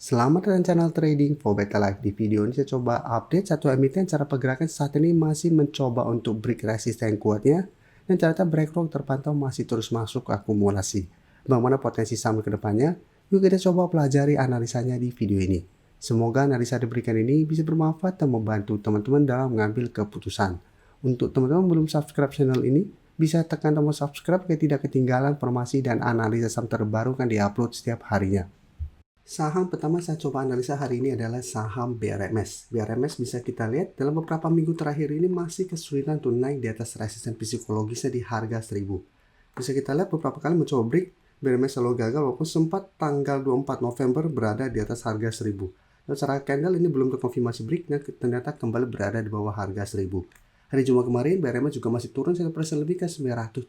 Selamat datang channel trading for better life. Di video ini saya coba update satu emiten cara pergerakan saat ini masih mencoba untuk break resisten kuatnya dan ternyata BlackRock terpantau masih terus masuk ke akumulasi. Bagaimana potensi saham ke depannya? Yuk kita coba pelajari analisanya di video ini. Semoga analisa diberikan ini bisa bermanfaat dan membantu teman-teman dalam mengambil keputusan. Untuk teman-teman belum subscribe channel ini, bisa tekan tombol subscribe agar tidak ketinggalan informasi dan analisa saham terbaru yang diupload setiap harinya. Saham pertama saya coba analisa hari ini adalah saham BRMS. BRMS bisa kita lihat dalam beberapa minggu terakhir ini masih kesulitan untuk naik di atas resisten psikologisnya di harga 1000. Bisa kita lihat beberapa kali mencoba break, BRMS selalu gagal walaupun sempat tanggal 24 November berada di atas harga 1000. Dan secara candle ini belum terkonfirmasi break dan ternyata kembali berada di bawah harga 1000. Hari Jumat kemarin BRMS juga masih turun 1% lebih ke 975.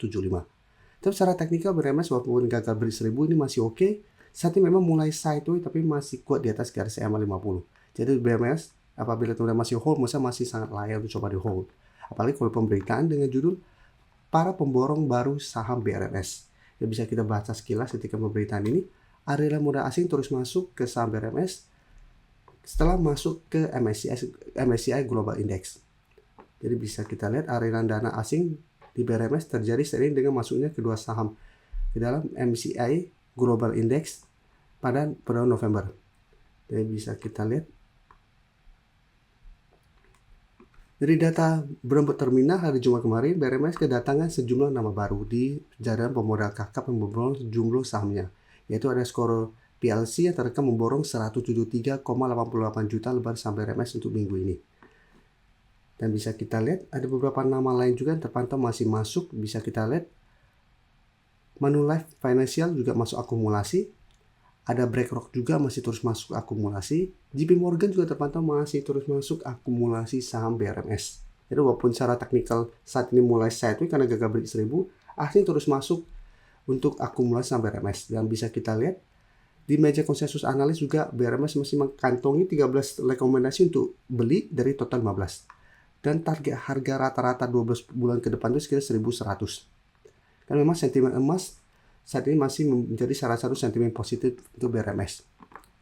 Tapi secara teknikal BRMS walaupun gagal break 1000 ini masih oke. Saat ini memang mulai sideways tapi masih kuat di atas garis EMA 50. Jadi BRMS apabila teman-teman masih hold, masih sangat layak untuk coba di hold. Apalagi kalau pemberitaan dengan judul para pemborong baru saham BRMS. Ya bisa kita baca sekilas ketika pemberitaan ini. Aliran modal asing terus masuk ke saham BRMS setelah masuk ke MSCI Global Index. Jadi bisa kita lihat aliran dana asing di BRMS terjadi seiring dengan masuknya kedua saham ke dalam MSCI Global Index pada November. Jadi bisa kita lihat dari data Bloomberg Terminal hari Jumat kemarin, BRMS kedatangan sejumlah nama baru di jaringan pemodal kakap yang memborong sejumlah sahamnya, yaitu ada Skoro PLC yang terekam memborong 173,88 juta lembar saham BRMS untuk minggu ini. Dan bisa kita lihat ada beberapa nama lain juga yang terpantau masih masuk. Bisa kita lihat Manulife Financial juga masuk akumulasi. Ada BlackRock juga masih terus masuk akumulasi. JP Morgan juga terpantau masih terus masuk akumulasi saham BRMS. Jadi walaupun secara teknikal saat ini mulai sideways karena gagal break 1000, asing terus masuk untuk akumulasi saham BRMS. Dan bisa kita lihat di meja konsensus analis juga BRMS masih mengantongi 13 rekomendasi untuk beli dari total 15. Dan target harga rata-rata 12 bulan ke depan itu sekitar 1100. Dan memang sentimen emas saat ini masih menjadi salah satu sentimen positif untuk BRMS.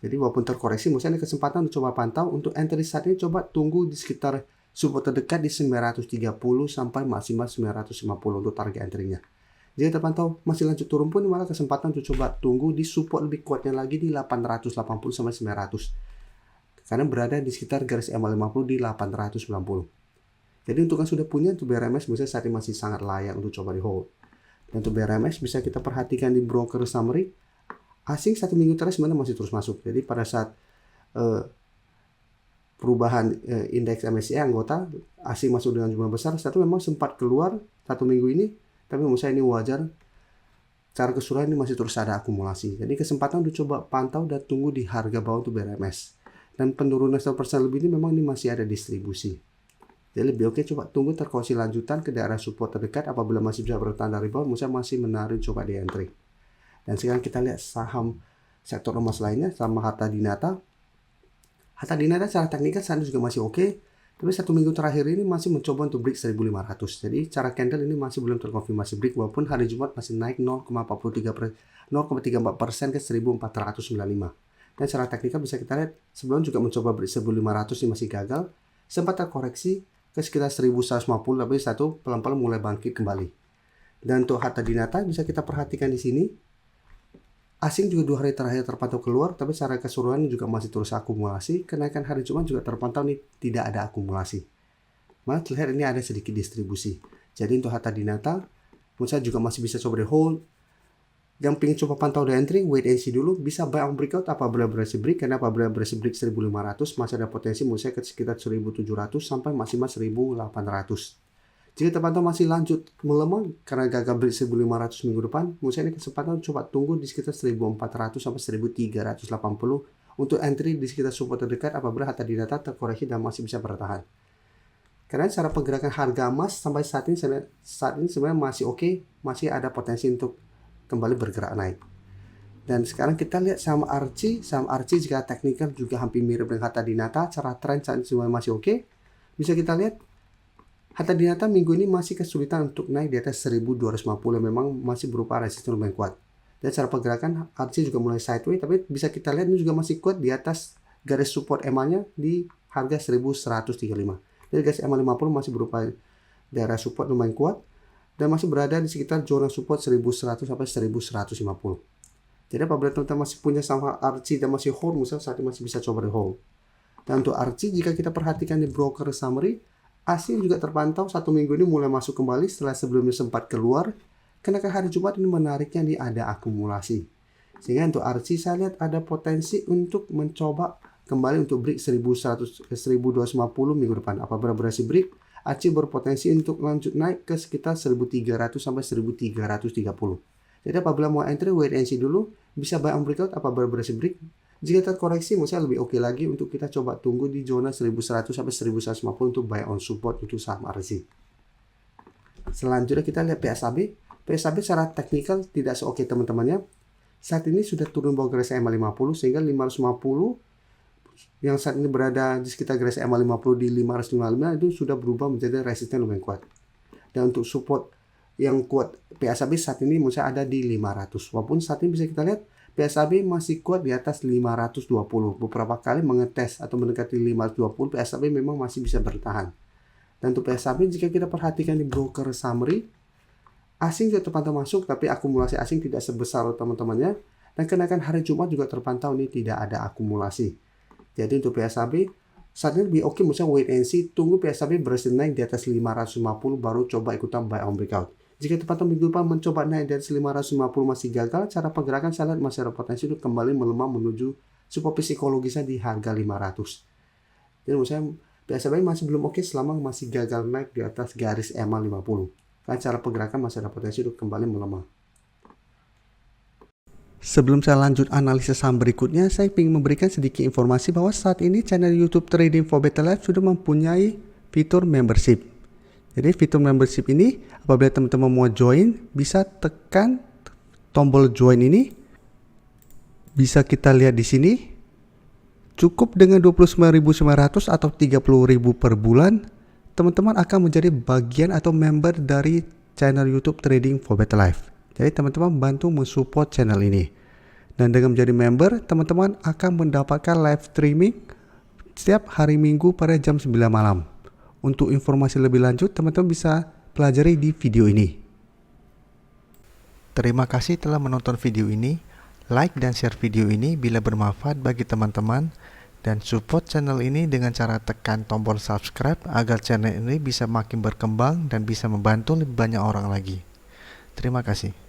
Jadi walaupun terkoreksi, misalnya ada kesempatan untuk coba pantau. Untuk entry saat ini coba tunggu di sekitar support terdekat di 930 sampai maksimal 950 untuk target entry-nya. Jika terpantau masih lanjut turun pun malah kesempatan untuk coba tunggu di support lebih kuatnya lagi di 880 sampai 900. Karena berada di sekitar garis EMA 50 di 890. Jadi untuk yang sudah punya untuk BRMS misalnya saat ini masih sangat layak untuk coba di hold. Dan untuk BRMS bisa kita perhatikan di broker summary, asing satu minggu terakhir sebenarnya masih terus masuk. Jadi pada saat perubahan indeks MSCI anggota, asing masuk dengan jumlah besar, satu memang sempat keluar satu minggu ini, tapi menurut saya ini wajar. Secara keseluruhan ini masih terus ada akumulasi. Jadi kesempatan untuk coba pantau dan tunggu di harga bawah untuk BRMS. Dan penurunan 1% lebih ini memang ini masih ada distribusi. Jadi lebih oke coba tunggu terkoreksi lanjutan ke daerah support terdekat. Apabila masih bisa bertahan dari bawah, misalnya masih menarik coba di entry. Dan sekarang kita lihat saham sektor emas lainnya sama Harta Dinata. Harta Dinata secara teknikal saat ini juga masih oke, tapi satu minggu terakhir ini masih mencoba untuk break 1500. Jadi cara candle ini masih belum terkonfirmasi break walaupun hari Jumat masih naik 0,34% ke 1495. Dan secara teknikal bisa kita lihat sebelum juga mencoba break 1500 ini masih gagal, sempat terkoreksi ke sekitar 1150, tapi satu pelan-pelan mulai bangkit kembali. Dan untuk Harta Dinata bisa kita perhatikan di sini, asing juga 2 hari terakhir terpantau keluar, tapi secara keseluruhan juga masih terus akumulasi. Kenaikan hari Jumat juga terpantau nih tidak ada akumulasi. Malah terlihat ini ada sedikit distribusi. Jadi untuk Harta Dinata, menurut saya juga masih bisa coba di hold. Yang pengen coba pantau di entry, wait and see dulu. Bisa buy on breakout apabila berhasil break. Karena apabila berhasil break 1500, masih ada potensi menurut saya ke sekitar 1700 sampai maksimal 1800. Jika terpantau masih lanjut melemah karena gagal break 1500 minggu depan, menurut saya ini kesempatan coba tunggu di sekitar 1400 sampai 1380 untuk entry di sekitar support terdekat apabila Harta Dinata terkoreksi dan masih bisa bertahan. Karena cara pergerakan harga emas sampai saat ini sebenarnya masih oke, masih ada potensi untuk kembali bergerak naik. Dan sekarang kita lihat saham ARCI jika teknikal juga hampir mirip dengan Harta Dinata, cara tren saat ini semuanya masih oke. Bisa kita lihat Harta Dinata minggu ini masih kesulitan untuk naik di atas 1250, memang masih berupa resisten lumayan kuat. Dan cara pergerakan RC juga mulai sideways, tapi bisa kita lihat ini juga masih kuat di atas garis support EMA-nya di harga 1135. Jadi garis EMA 50 masih berupa daerah support lumayan kuat dan masih berada di sekitar zona support 1100 sampai 1150. Jadi apabila teman-teman masih punya sama RC dan masih hold, misalnya saat ini masih bisa coba di hold. Dan untuk RC, jika kita perhatikan di broker summary, ASI juga terpantau satu minggu ini mulai masuk kembali setelah sebelumnya sempat keluar. Karena ke hari Jumat ini menariknya nih ada akumulasi. Sehingga untuk RC saya lihat ada potensi untuk mencoba kembali untuk break 1100 ke 1250 minggu depan. Apabila berhasil break, RC berpotensi untuk lanjut naik ke sekitar 1300 sampai 1330. Jadi apabila mau entry, wait and see dulu, bisa buy on breakout apabila berhasil break. Jika terkoreksi, menurut saya lebih oke lagi untuk kita coba tunggu di zona 1100 sampai 1150 untuk buy on support untuk saham RC. Selanjutnya kita lihat PSAB. PSAB secara teknikal tidak seoke teman-temannya. Saat ini sudah turun bawah garis EMA 50 sehingga 550 yang saat ini berada di sekitar garis EMA 50 di 555 itu sudah berubah menjadi resisten lumayan kuat. Dan untuk support yang kuat PSAB saat ini menurut saya ada di 500. Walaupun saat ini bisa kita lihat PSAB masih kuat di atas 520. Beberapa kali mengetes atau mendekati 520, PSAB memang masih bisa bertahan. Dan untuk PSAB jika kita perhatikan di broker summary, asing juga terpantau masuk, tapi akumulasi asing tidak sebesar teman-temannya. Dan kenaikan hari Jumat juga terpantau ini tidak ada akumulasi. Jadi untuk PSAB saat ini lebih oke, misalnya wait and see, tunggu PSAB berhasil naik di atas 550 baru coba ikutan buy on breakout. Jika terpantau minggu depan mencoba naik dari 550 masih gagal, cara pergerakan saya lihat masih ada potensi untuk kembali melemah menuju support psikologisnya di harga 500. Jadi menurut saya PSAB masih belum oke selama masih gagal naik di atas garis EMA 50. Karena cara pergerakan masih ada potensi untuk kembali melemah. Sebelum saya lanjut analisis saham berikutnya, saya ingin memberikan sedikit informasi bahwa saat ini channel YouTube Trading for Better Life sudah mempunyai fitur membership. Jadi fitur membership ini apabila teman-teman mau join, bisa tekan tombol join ini. Bisa kita lihat di sini. Cukup dengan 29.900 atau 30.000 per bulan, teman-teman akan menjadi bagian atau member dari channel YouTube Trading for Better Life. Jadi teman-teman bantu mensupport channel ini. Dan dengan menjadi member, teman-teman akan mendapatkan live streaming setiap hari Minggu pada jam 9 malam. Untuk informasi lebih lanjut, teman-teman bisa pelajari di video ini. Terima kasih telah menonton video ini. Like dan share video ini bila bermanfaat bagi teman-teman. Dan support channel ini dengan cara tekan tombol subscribe agar channel ini bisa makin berkembang dan bisa membantu lebih banyak orang lagi. Terima kasih.